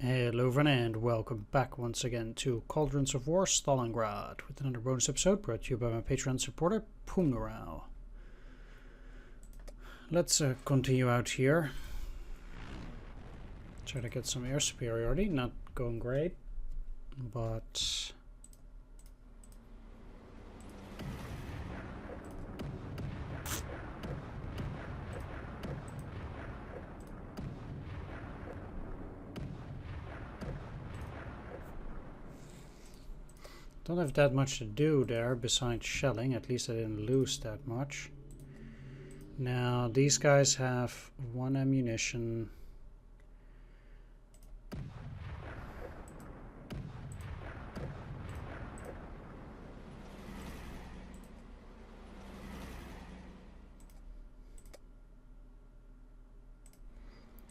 Hello everyone and welcome back once again to Cauldrons of War Stalingrad with another bonus episode brought to you by my Patreon supporter Pumnorau. Let's continue out here. Try to get some air superiority, not going great, but don't have that much to do there besides shelling. At least I didn't lose that much. Now these guys have one ammunition.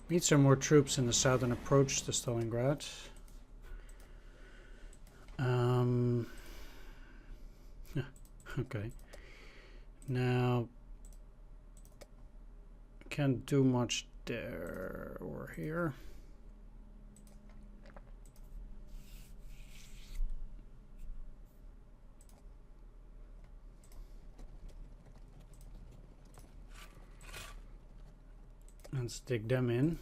Need some more troops in the southern approach to Stalingrad. Okay. Now, can't do much there or here. Let's dig them in.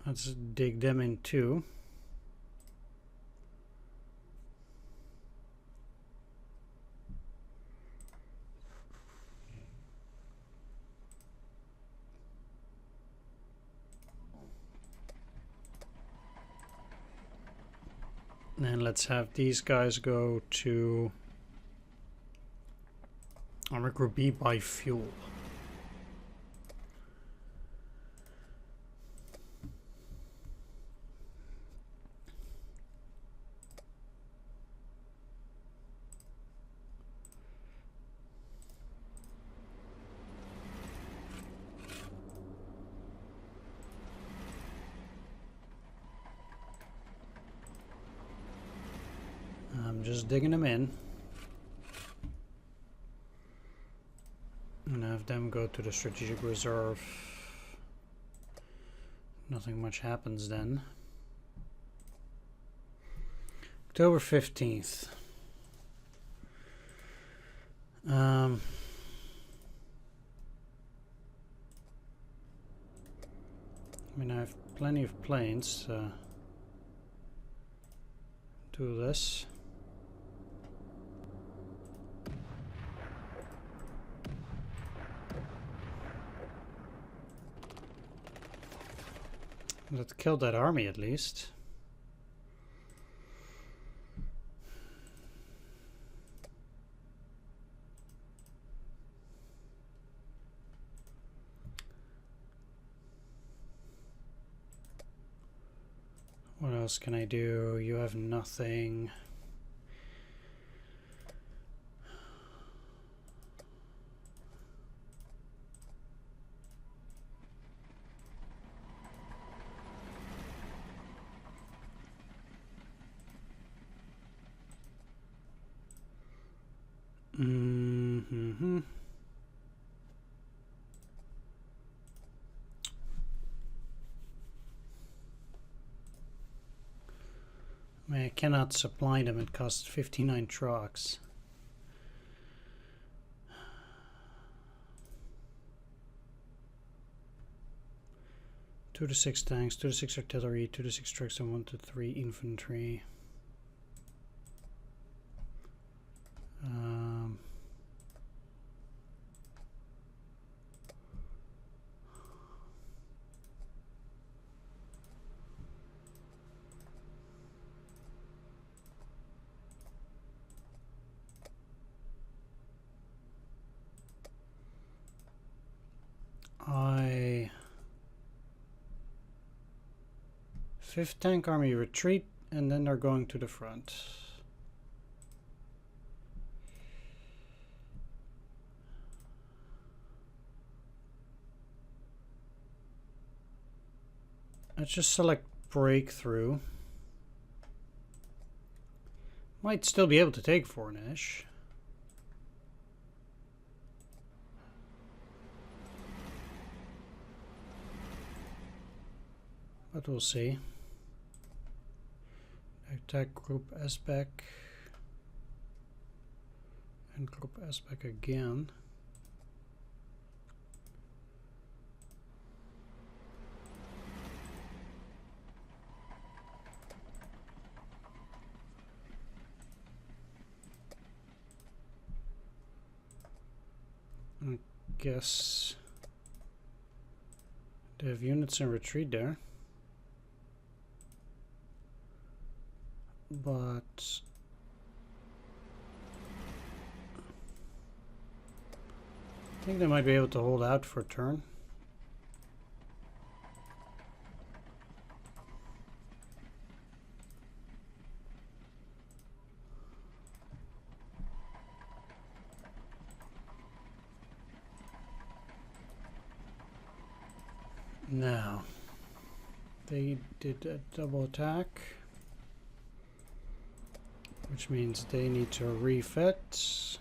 Let's dig them in too. And let's have these guys go to Armor Group B by fuel. I'm just digging them in and have them go to the strategic reserve. Nothing much happens then. October 15th. I mean, I have plenty of planes to do this. Let's kill that army at least. What else can I do? You have nothing. I cannot supply them. It costs 59 trucks. Two to 6 tanks, 2 to 6 artillery, 2 to 6 trucks, and 1 to 3 infantry. Fifth Tank Army retreat, and then they're going to the front. Let's just select breakthrough. Might still be able to take Fornish. But we'll see. Attack Group Esbeck. And Group Esbeck again. I guess they have units in retreat there. But I think they might be able to hold out for a turn. Now, they did a double attack, which means they need to refit.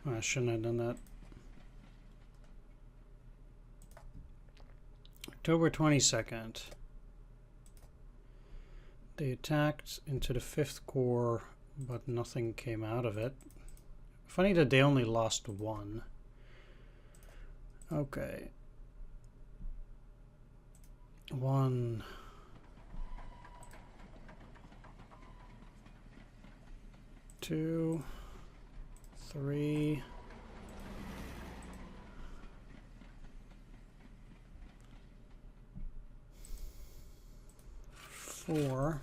Oh, I shouldn't have done that. October 22nd. They attacked into the 5th Corps, but nothing came out of it. Funny that they only lost 1. Okay. 1. 2. 3. 4.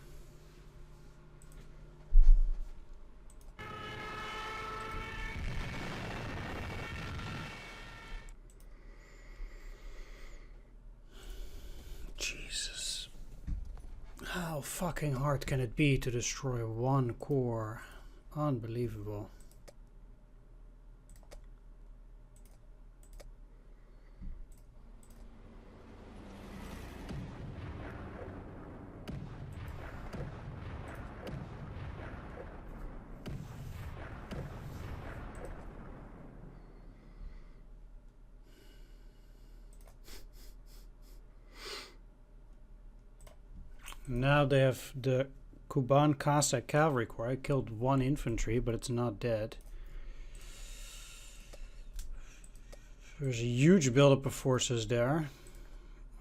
Jesus. How fucking hard can it be to destroy 1 core? Unbelievable. Now they have the Kuban Cossack Cavalry Corps. I killed 1 infantry, but it's not dead. There's a huge buildup of forces there.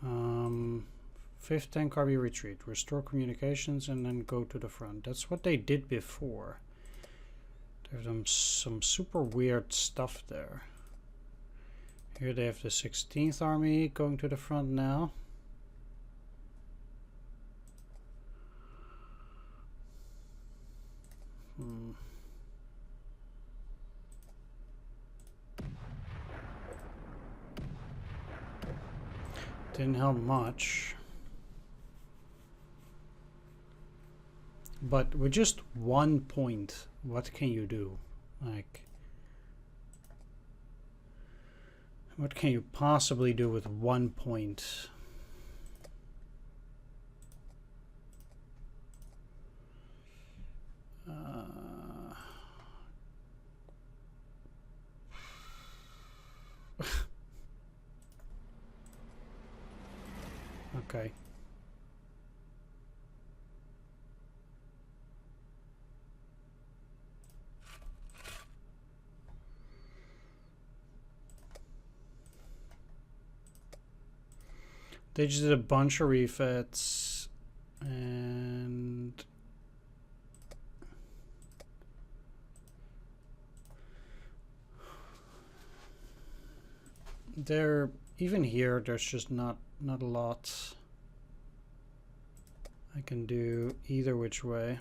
5th Tank Army retreat. Restore communications and then go to the front. That's what they did before. There's some super weird stuff there. Here they have the 16th Army going to the front now. Didn't help much. But with just 1 point, what can you do? Like, what can you possibly do with 1 point? Okay. They just did a bunch of refits and they're even here. There's just not a lot I can do either which way.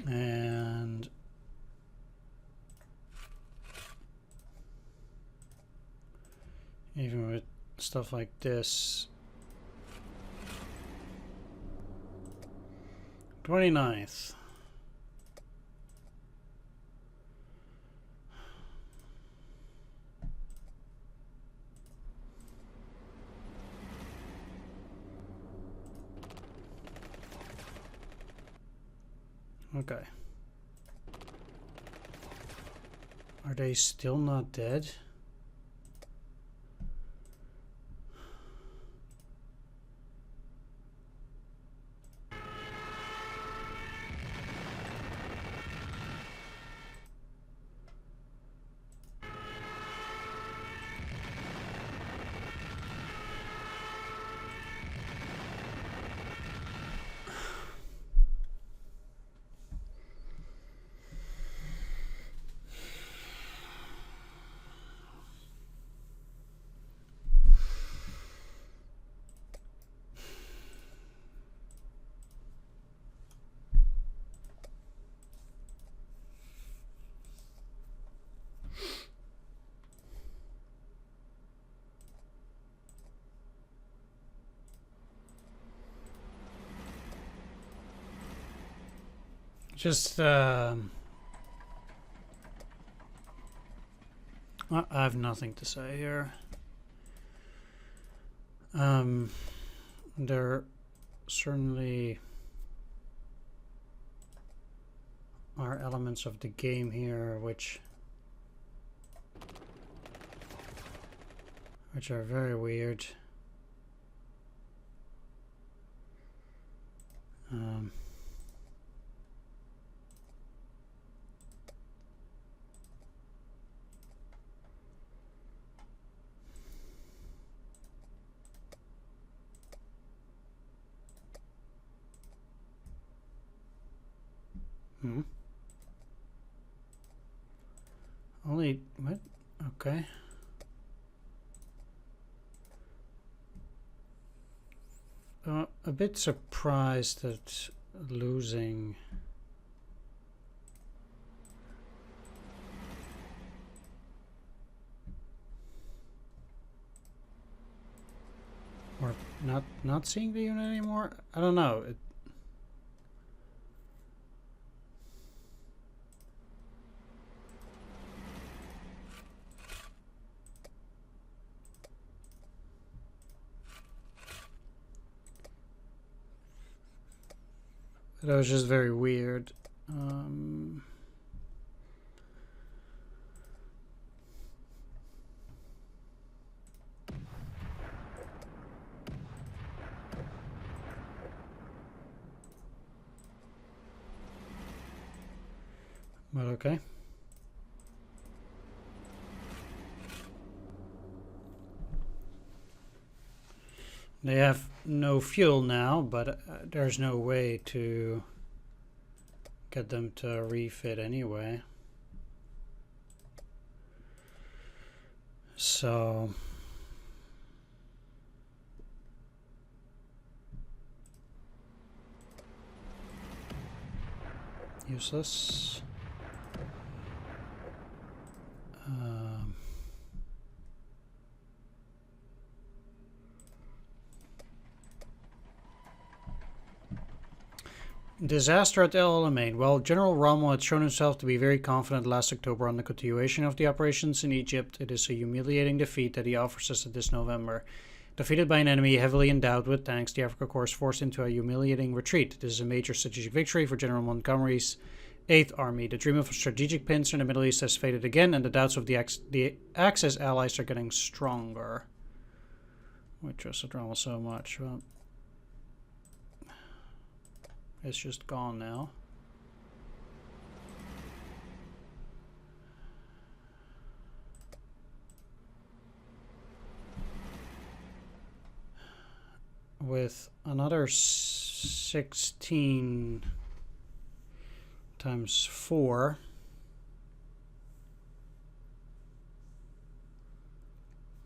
And stuff like this. 29th. Okay. Are they still not dead? Just, I have nothing to say here. There certainly are elements of the game here which are very weird. Only, what? Okay. A bit surprised that losing or not seeing the unit anymore. I don't know. That was just very weird. But okay. They have no fuel now, but there's no way to get them to refit anyway. So useless. Disaster at El Alamein. Well, General Rommel had shown himself to be very confident last October on the continuation of the operations in Egypt. It is a humiliating defeat that he offers us this November. Defeated by an enemy heavily endowed with tanks, the Afrika Corps is forced into a humiliating retreat. This is a major strategic victory for General Montgomery's 8th Army. The dream of a strategic pincer in the Middle East has faded again, and the doubts of the Axis allies are getting stronger. We trust the drama so much. Well, it's just gone now. With another 16 times 4.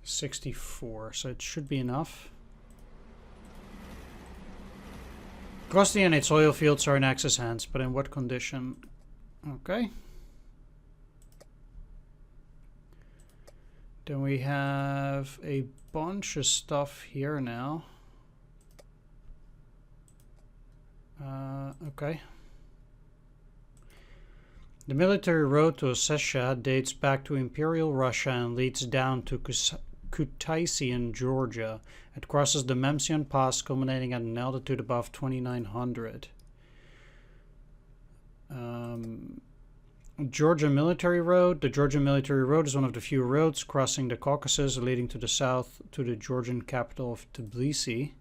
64, so it should be enough. Grosny and its oil fields are in Axis hands, but in what condition? Okay. Then we have a bunch of stuff here now. Okay. The military road to Ossetia dates back to Imperial Russia and leads down to Kutaisi in Georgia. It crosses the Memsion Pass, culminating at an altitude above 2,900. Georgia Military Road. The Georgia Military Road is one of the few roads crossing the Caucasus leading to the south to the Georgian capital of Tbilisi.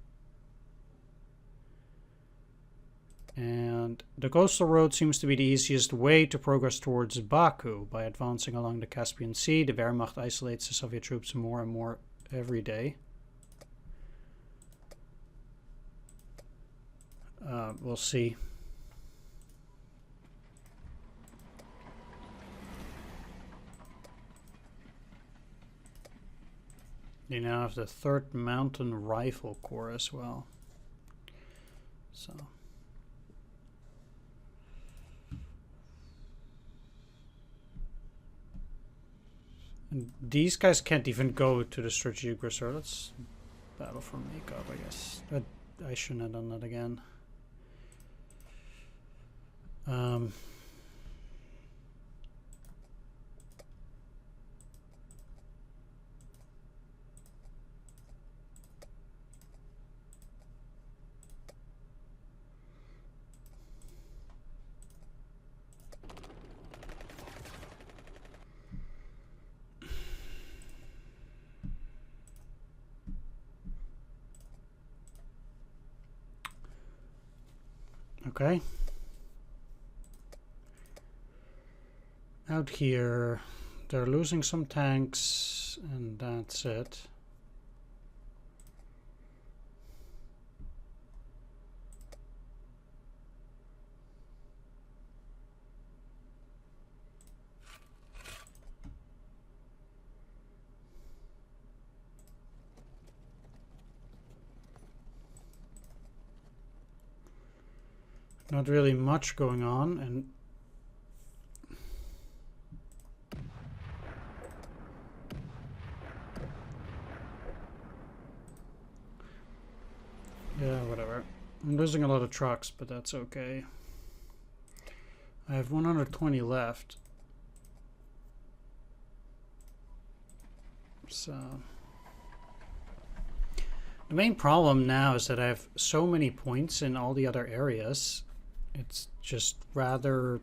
And the coastal road seems to be the easiest way to progress towards Baku. By advancing along the Caspian Sea, the Wehrmacht isolates the Soviet troops more and more every day. We'll see. They now have the 3rd Mountain Rifle Corps as well. So... And these guys can't even go to the strategic reserve. Let's battle for makeup, I guess. I shouldn't have done that again. Okay. Out here, they're losing some tanks, and that's it. Not really much going on, and yeah, whatever. I'm losing a lot of trucks, but that's okay. I have 120 left. So the main problem now is that I have so many points in all the other areas. It's just rather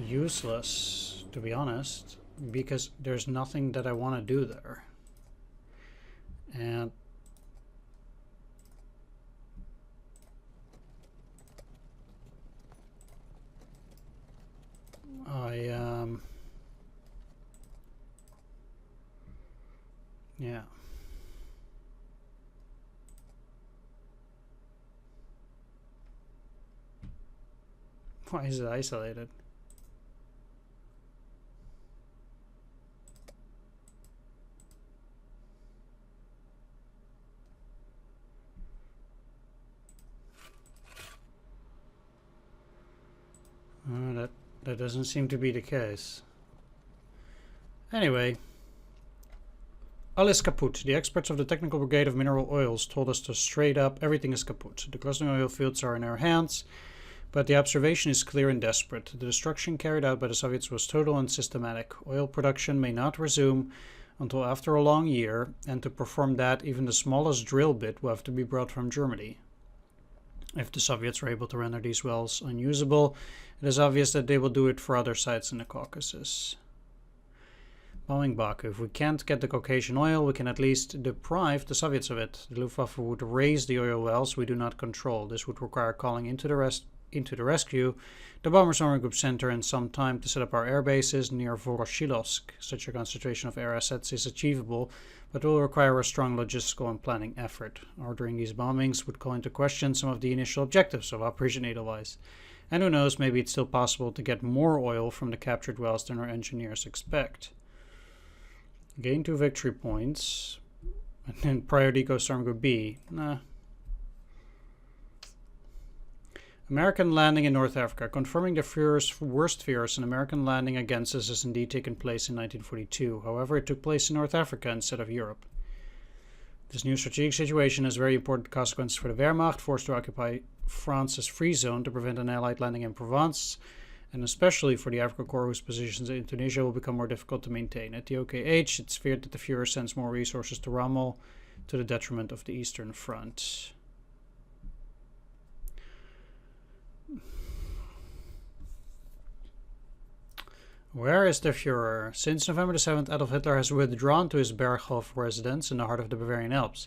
useless, to be honest, because there's nothing that I want to do there. And yeah. Why is it isolated? That doesn't seem to be the case. Anyway, all is kaput. The experts of the Technical Brigade of Mineral Oils told us to straight up, everything is kaput. The clustering oil fields are in our hands, but the observation is clear and desperate. The destruction carried out by the Soviets was total and systematic. Oil production may not resume until after a long year, and to perform that, even the smallest drill bit will have to be brought from Germany. If the Soviets are able to render these wells unusable, it is obvious that they will do it for other sites in the Caucasus. Bombing Baku. If we can't get the Caucasian oil, we can at least deprive the Soviets of it. The Luftwaffe would raise the oil wells we do not control. This would require calling into the rescue the Bombers Army Group Center and some time to set up our air bases near Voroshilovsk. Such a concentration of air assets is achievable, but will require a strong logistical and planning effort. Ordering these bombings would call into question some of the initial objectives of Operation Edelweiss. And who knows, maybe it's still possible to get more oil from the captured wells than our engineers expect. Gain 2 victory points. And then priority goes to Army Group B. Nah. American landing in North Africa. Confirming the Führer's worst fears, an American landing against us has indeed taken place in 1942. However, it took place in North Africa instead of Europe. This new strategic situation has very important consequences for the Wehrmacht, forced to occupy France's free zone to prevent an Allied landing in Provence, and especially for the African Corps, whose positions in Tunisia will become more difficult to maintain. At the OKH, it's feared that the Führer sends more resources to Rommel to the detriment of the Eastern Front. Where is the Führer? Since November the 7th, Adolf Hitler has withdrawn to his Berghof residence in the heart of the Bavarian Alps.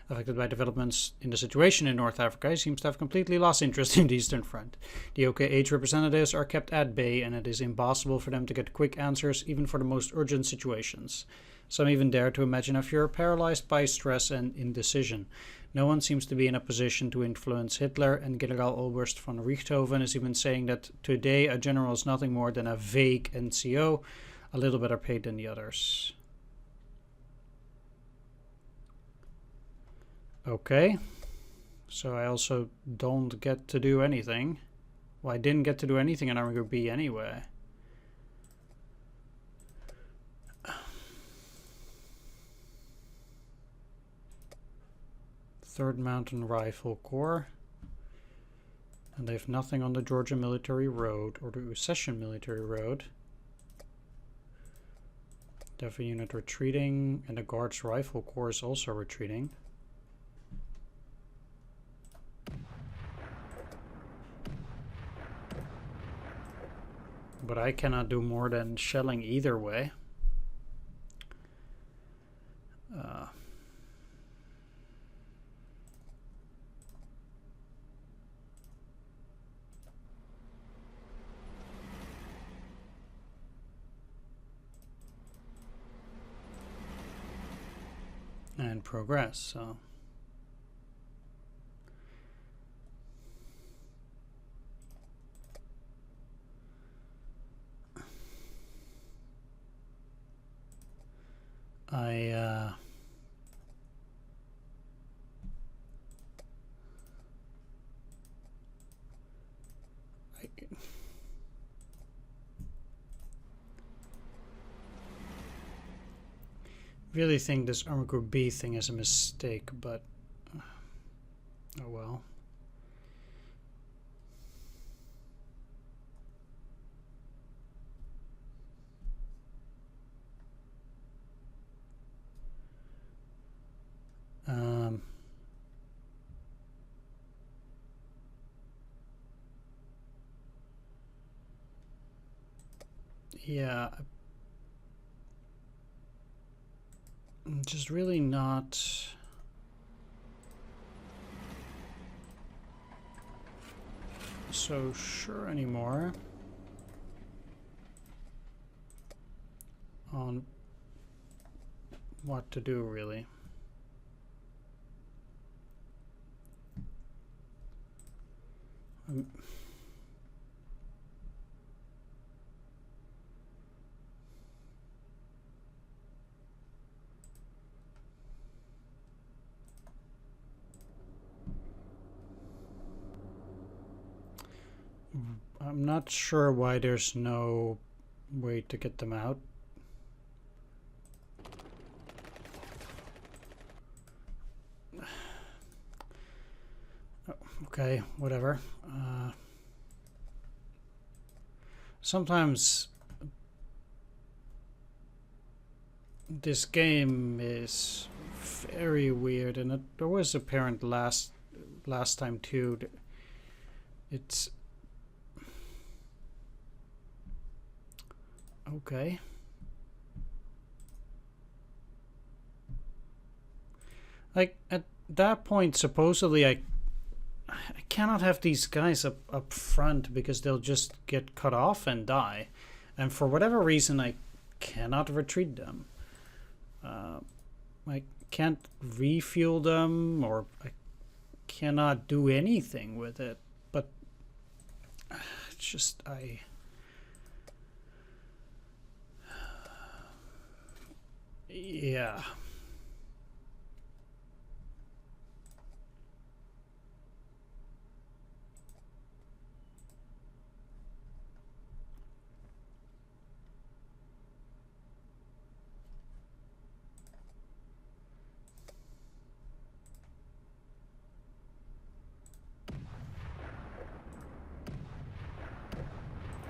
Affected by developments in the situation in North Africa, he seems to have completely lost interest in the Eastern Front. The OKH representatives are kept at bay, and it is impossible for them to get quick answers, even for the most urgent situations. Some even dare to imagine a Führer paralyzed by stress and indecision. No one seems to be in a position to influence Hitler, and General Oberst von Richthofen is even saying that today a general is nothing more than a vague NCO, a little better paid than the others. Okay, so I also don't get to do anything. Well, I didn't get to do anything in Army Group B anyway. Third Mountain Rifle Corps. And they have nothing on the Georgia Military Road or the Ussession Military Road. They have a unit retreating, and the Guards Rifle Corps is also retreating. But I cannot do more than shelling either way. And progress, so. I really think this Armor Group B thing is a mistake, but oh well. Yeah, I'm just really not so sure anymore on what to do, really. I'm not sure why there's no way to get them out. Okay, whatever. Sometimes this game is very weird, and it was apparent last time too. It's okay. Like at that point, supposedly I cannot have these guys up front because they'll just get cut off and die, and for whatever reason I cannot retreat them. I can't refuel them, or I cannot do anything with it. But it's just yeah.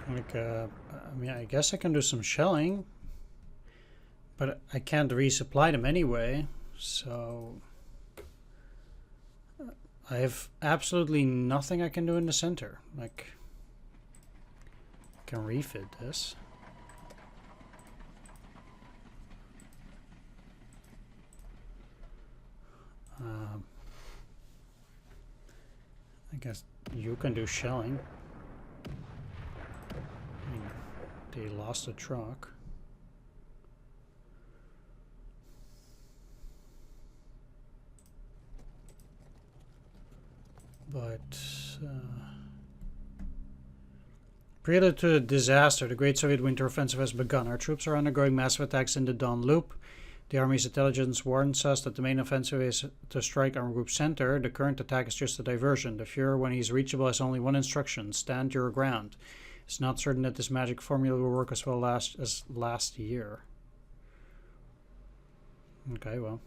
Like, I mean, I guess I can do some shelling, but I can't resupply them anyway, so I have absolutely nothing I can do in the center. Like, I can refit this. I guess you can do shelling. I mean, they lost a truck. But prelude to a disaster, the Great Soviet Winter Offensive has begun. Our troops are undergoing massive attacks in the Don Loop. The Army's intelligence warns us that the main offensive is to strike Army Group Center. The current attack is just a diversion. The Fuhrer, when he's reachable, has only one instruction: stand your ground. It's not certain that this magic formula will work as well as last year. Okay, well.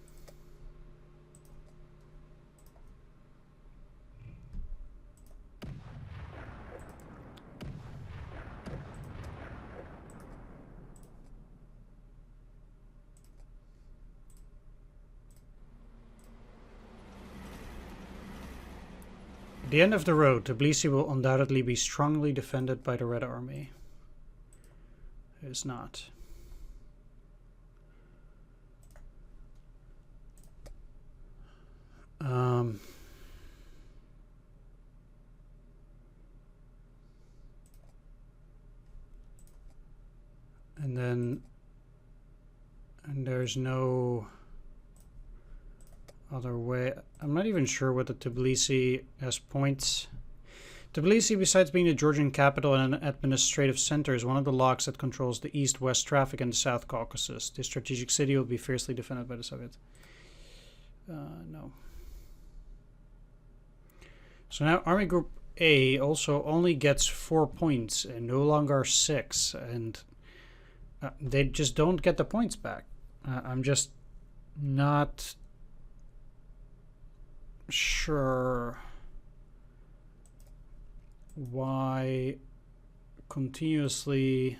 At the end of the road, Tbilisi will undoubtedly be strongly defended by the Red Army. It is not. And there's no other way. I'm not even sure whether Tbilisi has points. Tbilisi, besides being the Georgian capital and an administrative center, is one of the locks that controls the east-west traffic in the South Caucasus. This strategic city will be fiercely defended by the Soviets. No. So now Army Group A also only gets 4 points and no longer 6, and they just don't get the points back. I'm just not sure why continuously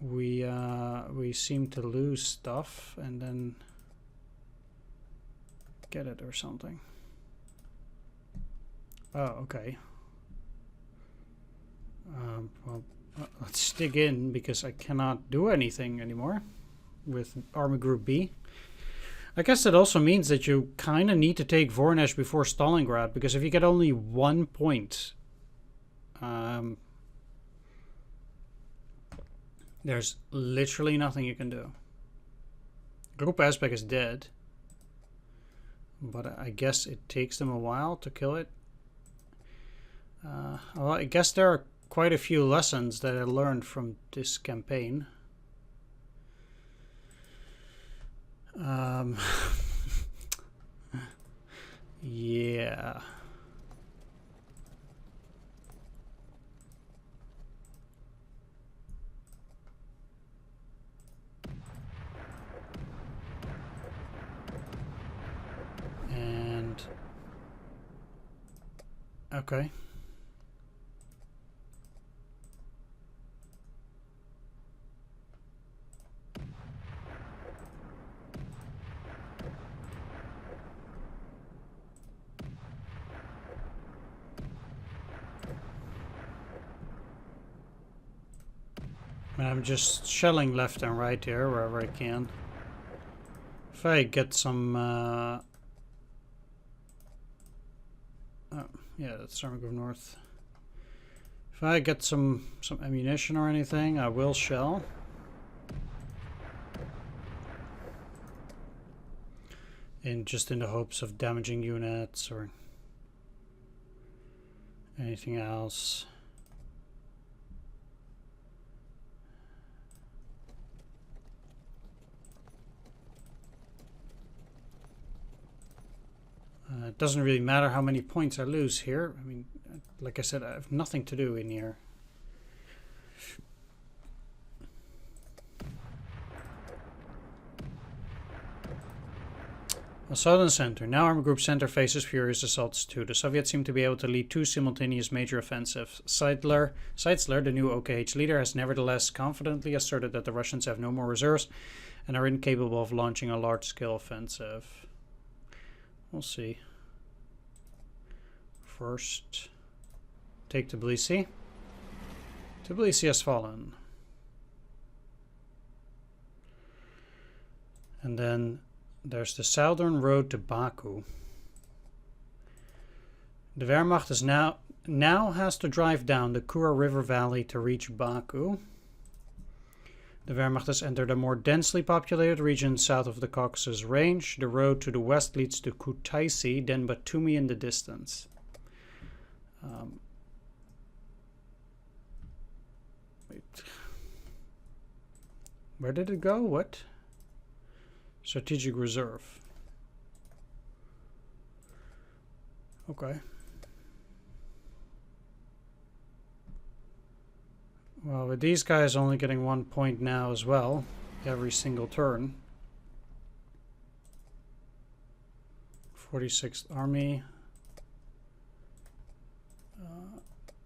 we seem to lose stuff and then get it or something. Oh, okay. Well, let's dig in, because I cannot do anything anymore with Army Group B. I guess that also means that you kind of need to take Voronezh before Stalingrad, because if you get only 1 point, there's literally nothing you can do. Group Aspect is dead, but I guess it takes them a while to kill it. Well, I guess there are quite a few lessons that I learned from this campaign. Yeah. And okay. I'm just shelling left and right here wherever I can. If I get some oh, yeah, that's Army Group North. If I get some ammunition or anything, I will shell. Just in the hopes of damaging units or anything else. It doesn't really matter how many points I lose here. I mean, like I said, I have nothing to do in here. Southern Center. Now Army Group Center faces furious assaults too. The Soviets seem to be able to lead 2 simultaneous major offensives. Seitzler, the new OKH leader, has nevertheless confidently asserted that the Russians have no more reserves and are incapable of launching a large-scale offensive. We'll see. First, take Tbilisi. Tbilisi has fallen. And then there's the southern road to Baku. The Wehrmacht is now has to drive down the Kura River Valley to reach Baku. The Wehrmacht has entered a more densely populated region south of the Caucasus Range. The road to the west leads to Kutaisi, then Batumi in the distance. Wait. Where did it go? What? Strategic reserve. Okay. Well, with these guys only getting 1 point now as well, every single turn. 46th Army.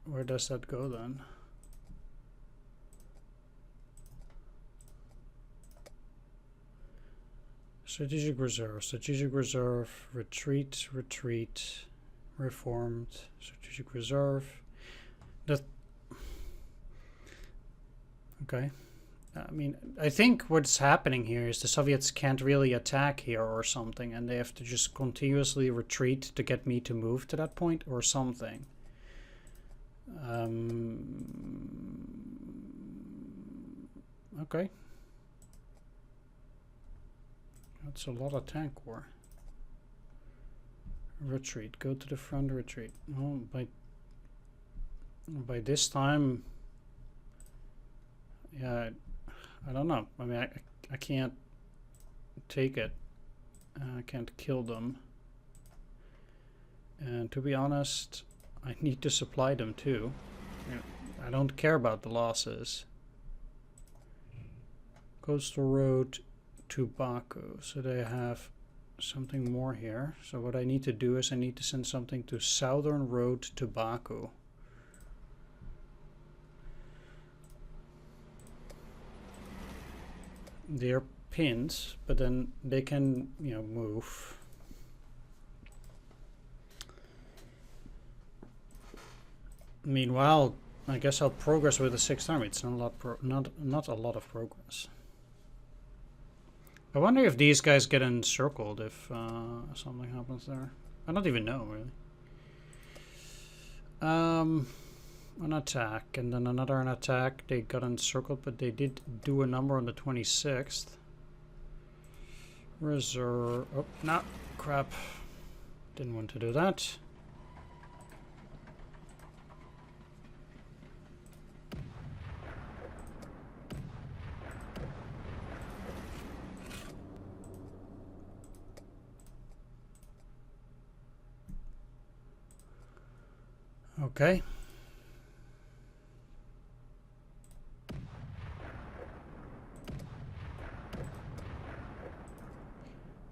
Where does that go then? Strategic reserve, retreat, reformed, strategic reserve. That, okay. I mean, I think what's happening here is the Soviets can't really attack here or something, and they have to just continuously retreat to get me to move to that point or something. Okay. That's a lot of tank war. Retreat. Go to the front, retreat. Oh, by this time, yeah, I don't know. I mean, I can't take it. I can't kill them. And to be honest, I need to supply them too. I don't care about the losses. Coastal road to Baku. So they have something more here. So what I need to do is I need to send something to southern road to Baku. They're pinned, but then they can, you know, move. Meanwhile, I guess I'll progress with the 6th Army. It's not a lot of progress. I wonder if these guys get encircled if something happens there. I don't even know, really. An attack, and then another attack. They got encircled, but they did do a number on the 26th. Reserve. Oh, no. Crap. Didn't want to do that. Okay.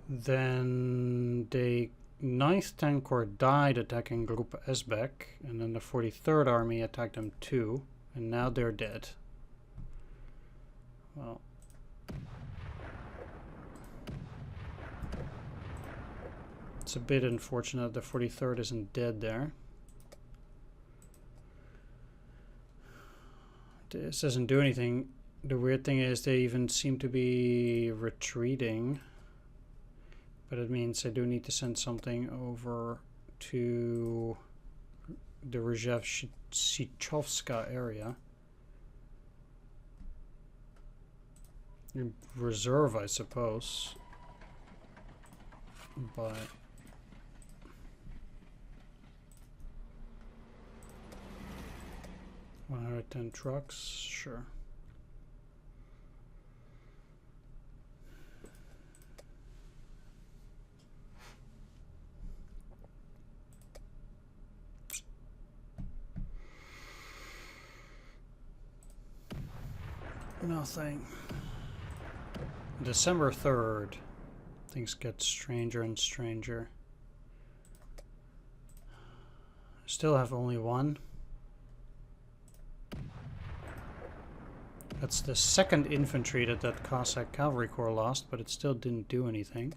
Then the 9th Tank Corps died attacking Group Esbek, and then the 43rd Army attacked them too, and now they're dead. Well, it's a bit unfortunate the 43rd isn't dead there. This doesn't do anything. The weird thing is they even seem to be retreating. But it means I do need to send something over to the Rzhev-Sichovska area. Reserve, I suppose. But 110 trucks, sure. Nothing. December 3rd. things get stranger and stranger. Still have only one. That's the second infantry that Cossack Cavalry Corps lost, but it still didn't do anything.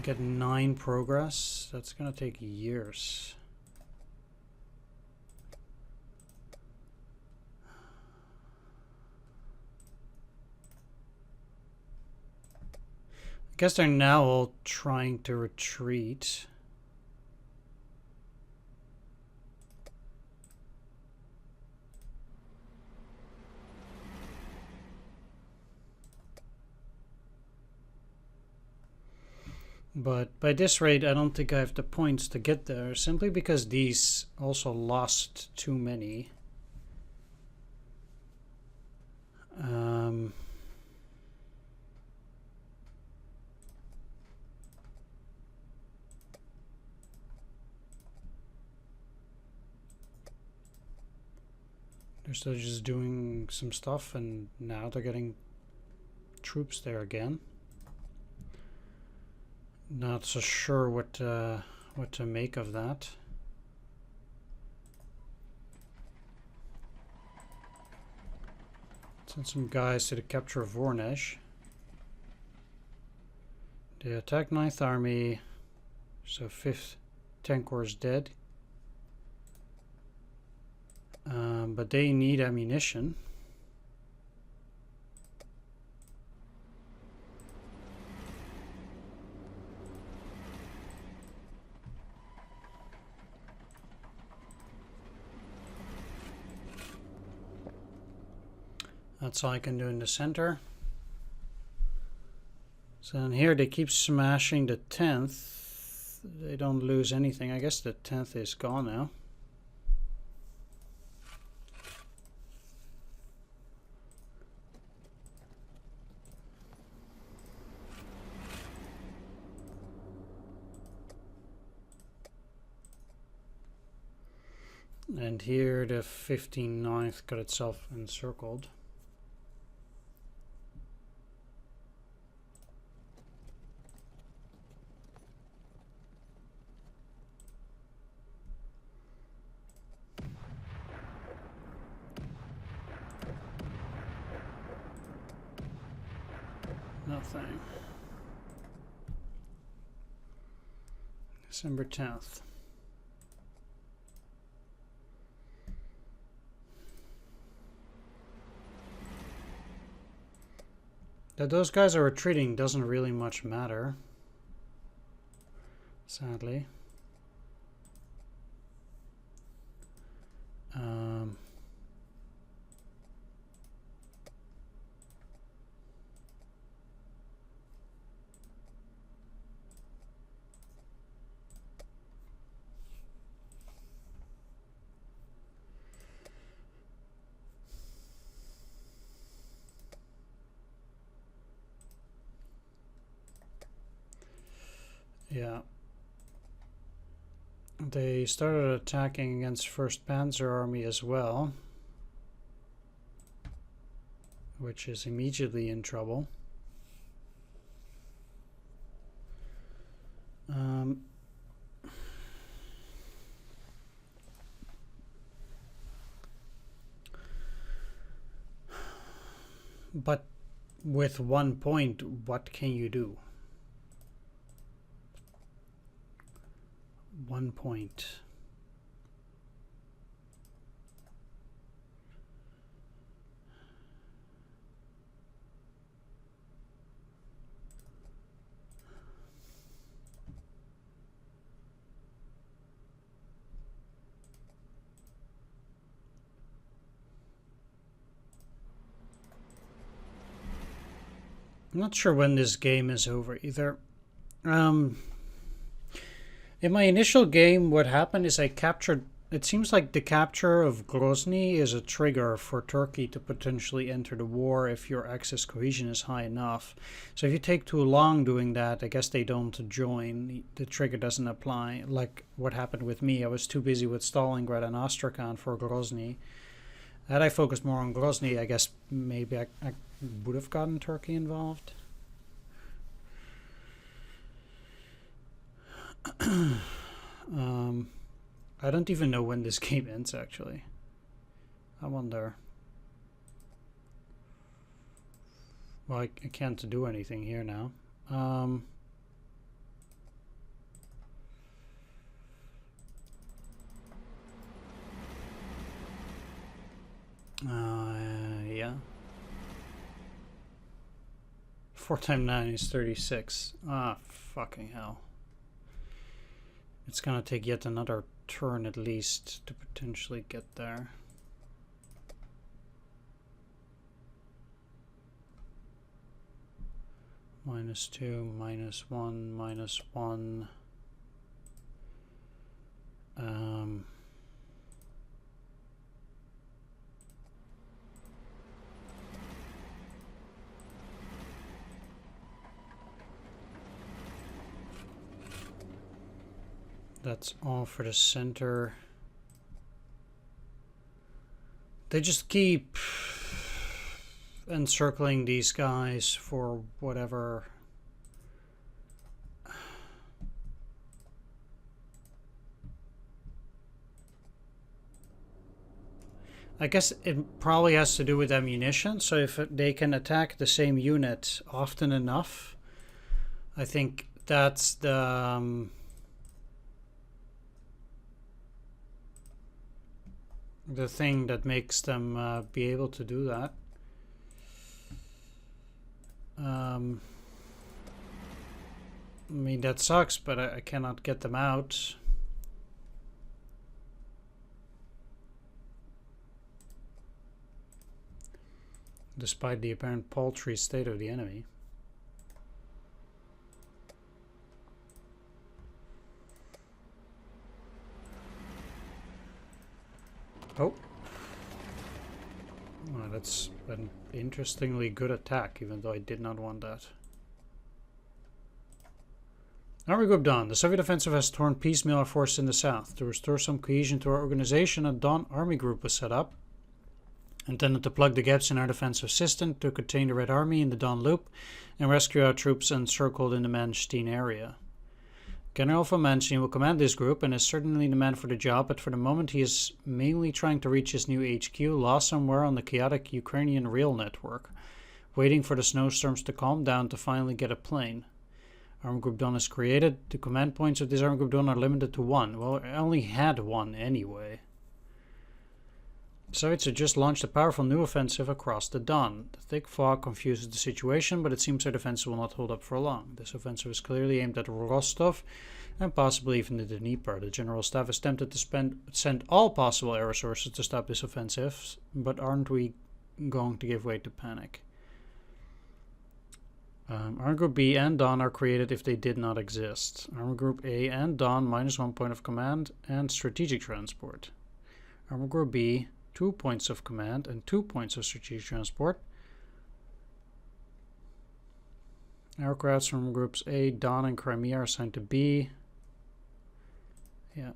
Get 9 progress. That's gonna take years. I guess they're now all trying to retreat. But by this rate, I don't think I have the points to get there, simply because these also lost too many. They're still just doing some stuff, and now they're getting troops there again. Not so sure what to make of that. Send some guys to the capture of Voronezh. They attack 9th Army, so 5th Tank Corps is dead. But they need ammunition. That's all I can do in the center. So in here they keep smashing the 10th. They don't lose anything. I guess the 10th is gone now. And here the 59th got itself encircled. Nothing. December 10th. That those guys are retreating doesn't really much matter, sadly. Yeah. They started attacking against 1st Panzer Army as well, which is immediately in trouble. But with 1 point, what can you do? 1 point. I'm not sure when this game is over either. In my initial game, what happened is I captured... It seems like the capture of Grozny is a trigger for Turkey to potentially enter the war if your Axis cohesion is high enough. So if you take too long doing that, I guess they don't join. The trigger doesn't apply. Like what happened with me, I was too busy with Stalingrad and Astrakhan for Grozny. Had I focused more on Grozny, I guess maybe I would have gotten Turkey involved. I don't even know when this game ends, actually. I wonder. Well, I can't do anything here now. Yeah. 4 times 9 is 36. Ah, fucking hell. It's gonna take yet another turn at least to potentially get there. -2, -1, -1. That's all for the center. They just keep encircling these guys for whatever. I guess it probably has to do with ammunition. So if they can attack the same unit often enough, I think that's the thing that makes them be able to do that. I mean, that sucks, but I cannot get them out. Despite the apparent paltry state of the enemy. Oh. Well, that's an interestingly good attack, even though I did not want that. Army Group Dawn. The Soviet offensive has torn piecemeal our forces in the south. To restore some cohesion to our organization, a Dawn Army Group was set up, intended to plug the gaps in our defensive system to contain the Red Army in the Don Loop and rescue our troops encircled in the Manstein area. General von Manstein will command this group and is certainly the man for the job, but for the moment he is mainly trying to reach his new HQ, lost somewhere on the chaotic Ukrainian rail network, waiting for the snowstorms to calm down to finally get a plane. Army Group Dawn is created. The command points of this Army Group Dawn are limited to 1. Well, I only had 1 anyway. The Soviets had just launched a powerful new offensive across the Don. The thick fog confuses the situation, but it seems our defense will not hold up for long. This offensive is clearly aimed at Rostov and possibly even the Dnieper. The General Staff is tempted to send all possible air resources to stop this offensive, but aren't we going to give way to panic? Army Group B and Dawn are created if they did not exist. Army Group A and Dawn -1 point of command and strategic transport. Army Group B 2 points of command and 2 points of strategic transport. Aircrafts from groups A, Dawn, and Crimea are assigned to B. Yeah.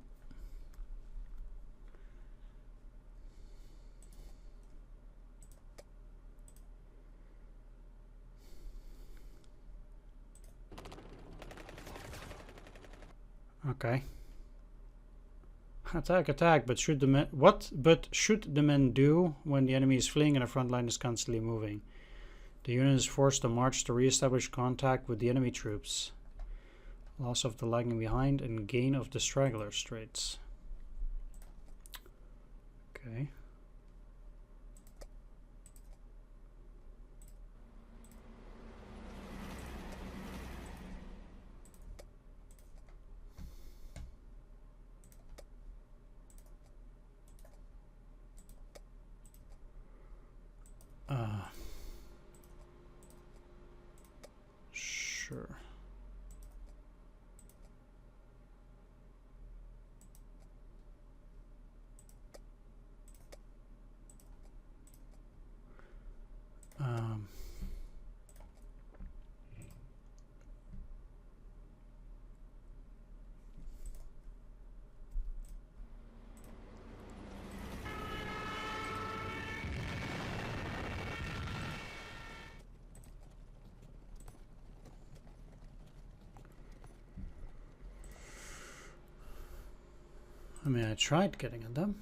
Okay. Attack, attack, but should the men... What? But should the men do when the enemy is fleeing and the front line is constantly moving? The unit is forced to march to re-establish contact with the enemy troops. Loss of the lagging behind and gain of the straggler straits. Okay. Sure. mean, I tried getting at them.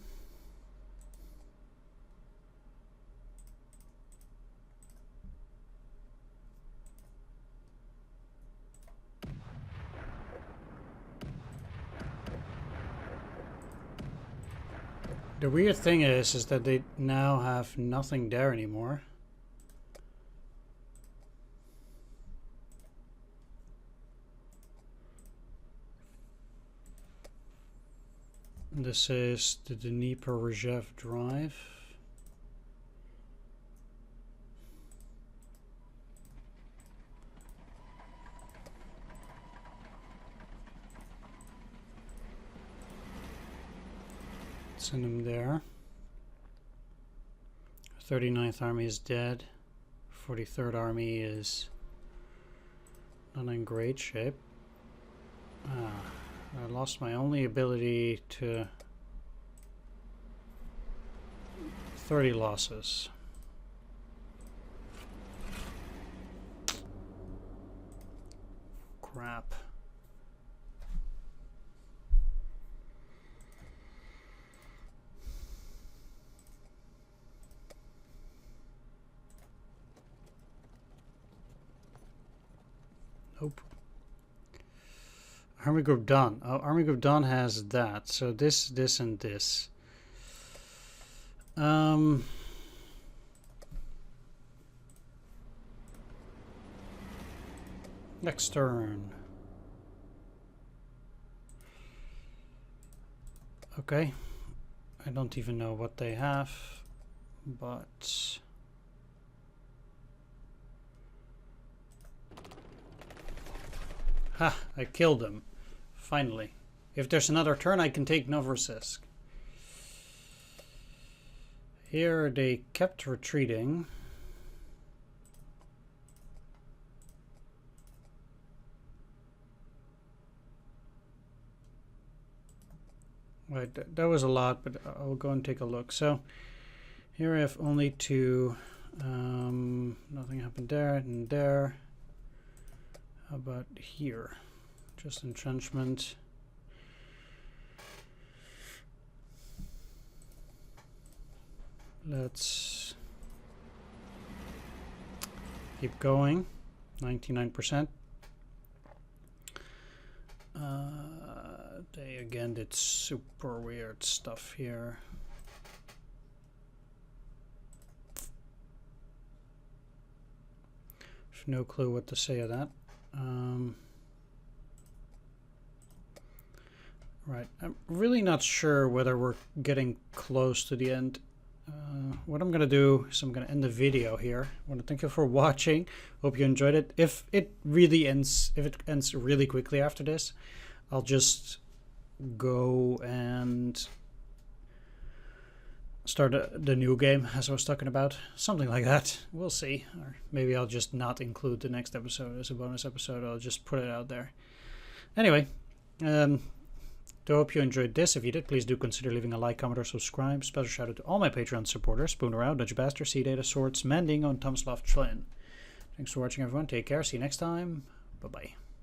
The weird thing is that they now have nothing there anymore. This is the Dnieper Reserve Drive. Send him there. 39th Army is dead. 43rd Army is not in great shape. I lost my only ability to 30 losses. Crap. Nope. Army Group Don. Oh, Army Group Don has that. So this, and this. Next turn. Okay. I don't even know what they have, but... Ha! I killed him. Finally. If there's another turn, I can take Novorossiysk. Here they kept retreating. Right, that was a lot, but I'll go and take a look. So here I have only two. Nothing happened there and there. How about here? Just entrenchment. Let's keep going. 99%. They again did super weird stuff here. No clue what to say of that. Right, I'm really not sure whether we're getting close to the end. What I'm gonna do is I'm gonna end the video here. I want to thank you for watching. Hope you enjoyed it. If it ends really quickly after this, I'll just go and start the new game as I was talking about. Something like that. We'll see. Or maybe I'll just not include the next episode as a bonus episode. I'll just put it out there. Anyway, I hope you enjoyed this. If you did, please do consider leaving a like, comment, or subscribe. Special shout out to all my Patreon supporters. Spooner out, Dutch Bastard, Sea Data, Swords, Mending, and Tomslav Chlin. Thanks for watching, everyone. Take care. See you next time. Bye-bye.